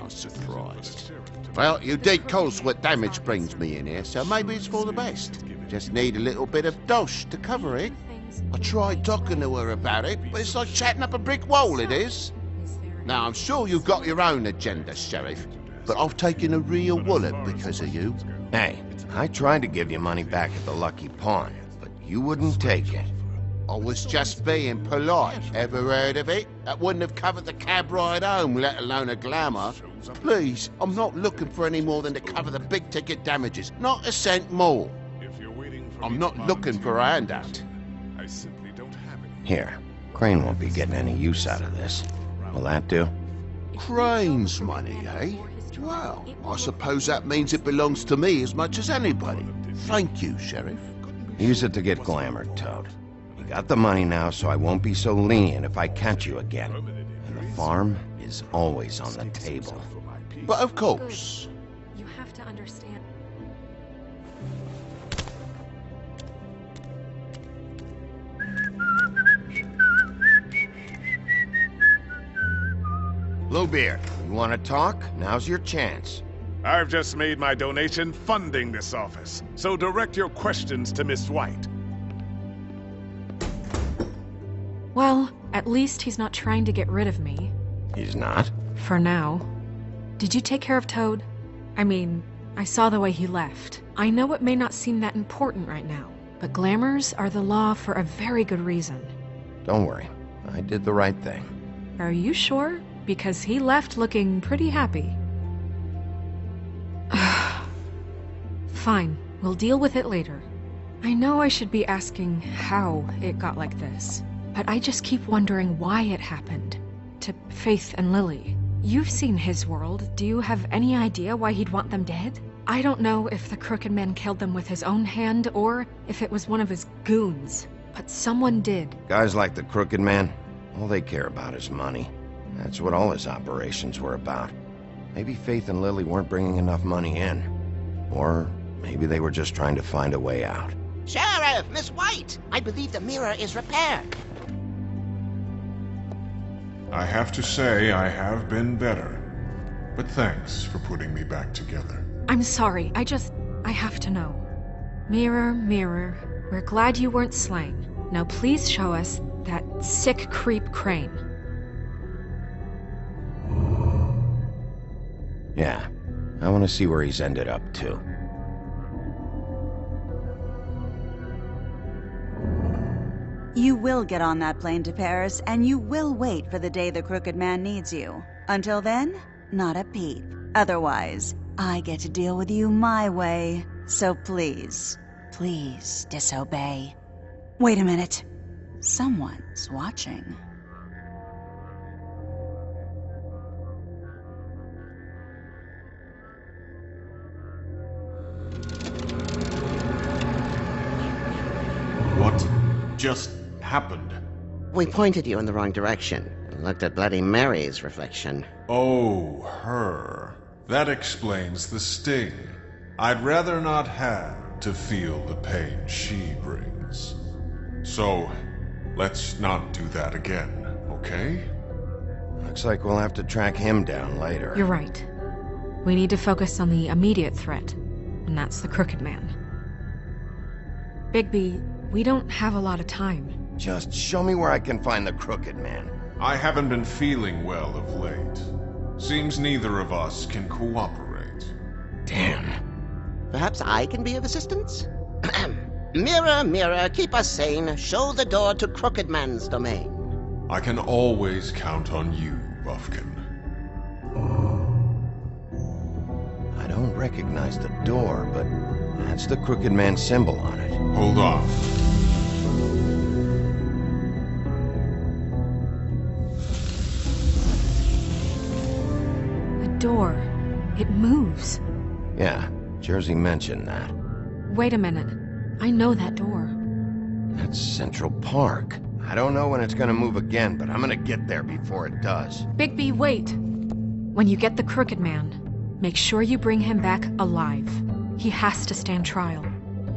not surprised. Well, you did cause what damage brings me in here, so maybe it's for the best. Just need a little bit of dosh to cover it. I tried talking to her about it, but it's like chatting up a brick wall, it is. Now, I'm sure you've got your own agenda, Sheriff, but I've taken a real wallop because of you. Hey, I tried to give you money back at the Lucky Pawn, but you wouldn't take it. I was just being polite. Ever heard of it? That wouldn't have covered the cab ride home, let alone a glamour. Please, I'm not looking for any more than to cover the big-ticket damages. Not a cent more. I'm not looking for a handout. Here, Crane won't be getting any use out of this. Will that do? Crane's money, eh? Well, I suppose that means it belongs to me as much as anybody. Thank you, Sheriff. Use it to get glamored, Toad. You got the money now, so I won't be so lenient if I catch you again. And the farm is always on the table. But of course. You have to understand. Bluebeard, you want to talk? Now's your chance. I've just made my donation funding this office, so direct your questions to Miss White. Well, at least he's not trying to get rid of me. He's not? For now. Did you take care of Toad? I mean, I saw the way he left. I know it may not seem that important right now, but glamours are the law for a very good reason. Don't worry. I did the right thing. Are you sure? Because he left looking pretty happy. Fine, we'll deal with it later. I know I should be asking how it got like this, but I just keep wondering why it happened. To Faith and Lily. You've seen his world. Do you have any idea why he'd want them dead? I don't know if the Crooked Man killed them with his own hand or if it was one of his goons, but someone did. Guys like the Crooked Man, all they care about is money. That's what all his operations were about. Maybe Faith and Lily weren't bringing enough money in. Or maybe they were just trying to find a way out. Sheriff, Miss White! I believe the mirror is repaired. I have to say I have been better. But thanks for putting me back together. I'm sorry, I have to know. Mirror, mirror, we're glad you weren't slain. Now please show us that sick creep Crane. Yeah, I want to see where he's ended up, too. You will get on that plane to Paris, and you will wait for the day the Crooked Man needs you. Until then, not a peep. Otherwise, I get to deal with you my way. So please, please disobey. Wait a minute. Someone's watching. What just happened? We pointed you in the wrong direction and looked at Bloody Mary's reflection. Oh, her. That explains the sting. I'd rather not have to feel the pain she brings. So, let's not do that again, okay? Looks like we'll have to track him down later. You're right. We need to focus on the immediate threat, and that's the Crooked Man. Bigby, we don't have a lot of time. Just show me where I can find the Crooked Man. I haven't been feeling well of late. Seems neither of us can cooperate. Damn. Perhaps I can be of assistance? Mirror, mirror, keep us sane. Show the door to Crooked Man's domain. I can always count on you, Buffkin. I don't recognize the door, but that's the Crooked Man symbol on it. Hold on. The door. It moves. Yeah, Jersey mentioned that. Wait a minute. I know that door. That's Central Park. I don't know when it's gonna move again, but I'm gonna get there before it does. Bigby, wait! When you get the Crooked Man, make sure you bring him back alive. He has to stand trial.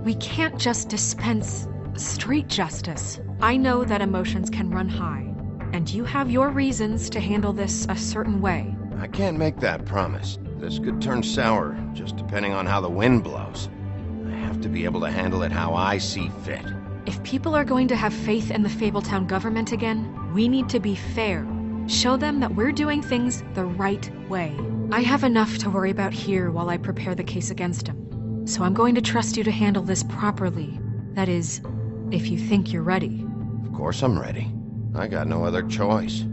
We can't just dispense street justice. I know that emotions can run high, and you have your reasons to handle this a certain way. I can't make that promise. This could turn sour, just depending on how the wind blows. I have to be able to handle it how I see fit. If people are going to have faith in the Fabletown government again, we need to be fair. Show them that we're doing things the right way. I have enough to worry about here while I prepare the case against him. So I'm going to trust you to handle this properly. That is, if you think you're ready. Of course I'm ready. I got no other choice.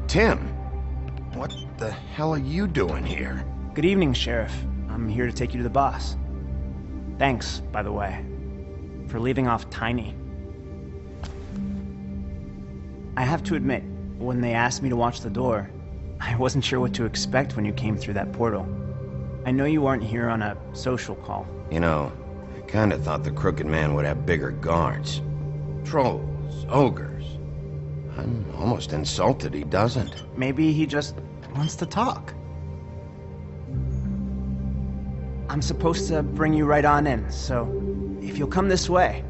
Tim, what the hell are you doing here? Good evening, Sheriff. I'm here to take you to the boss. Thanks, by the way, for leaving off Tiny. I have to admit, when they asked me to watch the door, I wasn't sure what to expect when you came through that portal. I know you aren't here on a social call. You know, I kinda thought the Crooked Man would have bigger guards. Trolls, ogres. I'm almost insulted he doesn't. Maybe he just wants to talk. I'm supposed to bring you right on in, so if you'll come this way.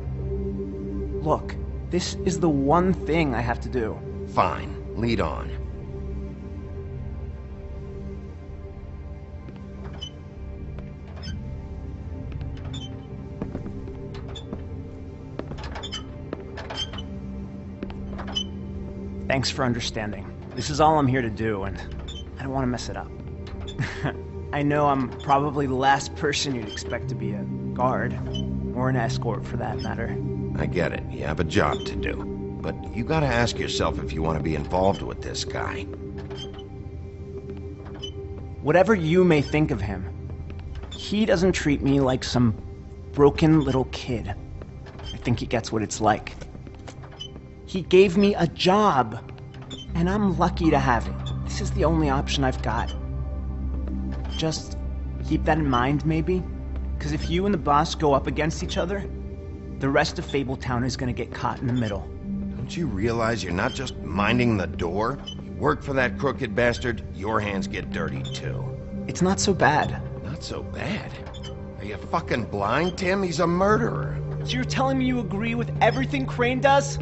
Look, this is the one thing I have to do. Fine, lead on. Thanks for understanding. This is all I'm here to do, and I don't want to mess it up. I know I'm probably the last person you'd expect to be a guard, or an escort for that matter. I get it, you have a job to do. But you gotta ask yourself if you want to be involved with this guy. Whatever you may think of him, he doesn't treat me like some broken little kid. I think he gets what it's like. He gave me a job, and I'm lucky to have it. This is the only option I've got. Just keep that in mind, maybe? Because if you and the boss go up against each other, the rest of Fabletown is gonna get caught in the middle. Don't you realize you're not just minding the door? You work for that crooked bastard, your hands get dirty too. It's not so bad. Not so bad? Are you fucking blind, Tim? He's a murderer. So you're telling me you agree with everything Crane does?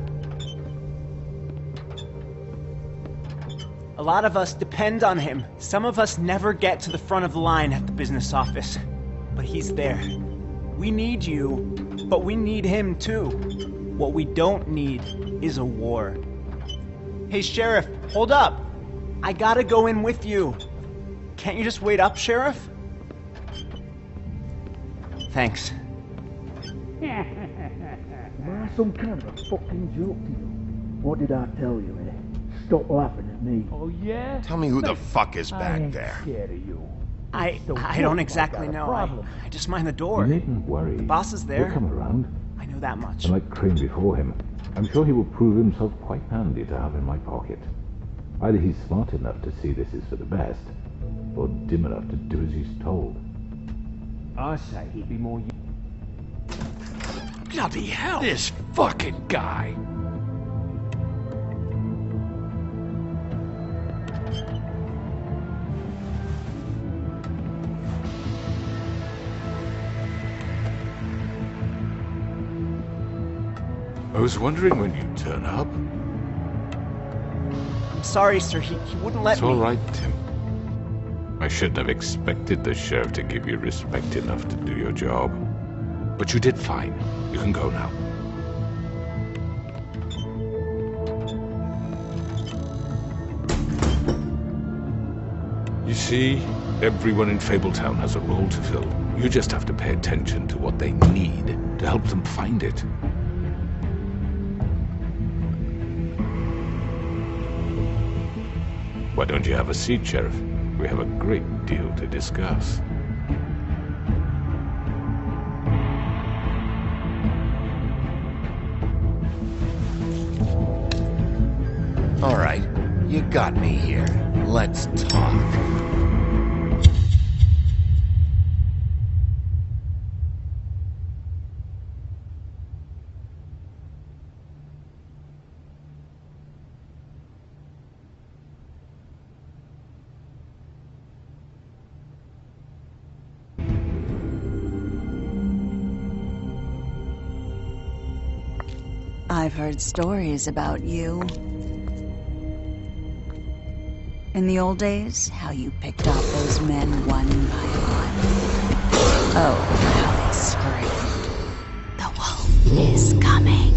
A lot of us depend on him. Some of us never get to the front of the line at the business office. But he's there. We need you, but we need him too. What we don't need is a war. Hey, Sheriff, hold up. I gotta go in with you. Can't you just wait up, Sheriff? Thanks. Am I some kind of a fucking joke to you? What did I tell you, eh? Stop laughing at me. Oh, yeah? Tell me who the fuck is back I ain't there. scared of you. I don't exactly know. I just mind the door. You needn't worry. The boss is there. He'll come around. I know that much. And like Crane before him, I'm sure he will prove himself quite handy to have in my pocket. Either he's smart enough to see this is for the best, or dim enough to do as he's told. I say he'd be more... Bloody hell! This fucking guy! I was wondering when you'd turn up. I'm sorry, sir. He wouldn't let me. It's all right, Tim. I shouldn't have expected the sheriff to give you respect enough to do your job. But you did fine. You can go now. You see, everyone in Fabletown has a role to fill. You just have to pay attention to what they need to help them find it. Why don't you have a seat, Sheriff? We have a great deal to discuss. All right, you got me here. Let's talk. I've heard stories about you. In the old days, how you picked off those men one by one. Oh, how they screamed. The wolf is coming.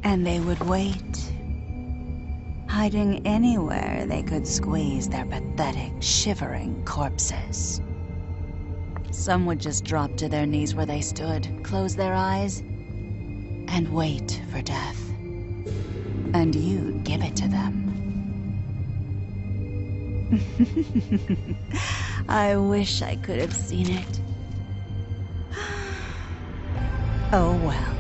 And they would wait, hiding anywhere they could squeeze their pathetic, shivering corpses. Some would just drop to their knees where they stood, close their eyes, and wait for death. And you'd give it to them. I wish I could have seen it. Oh well.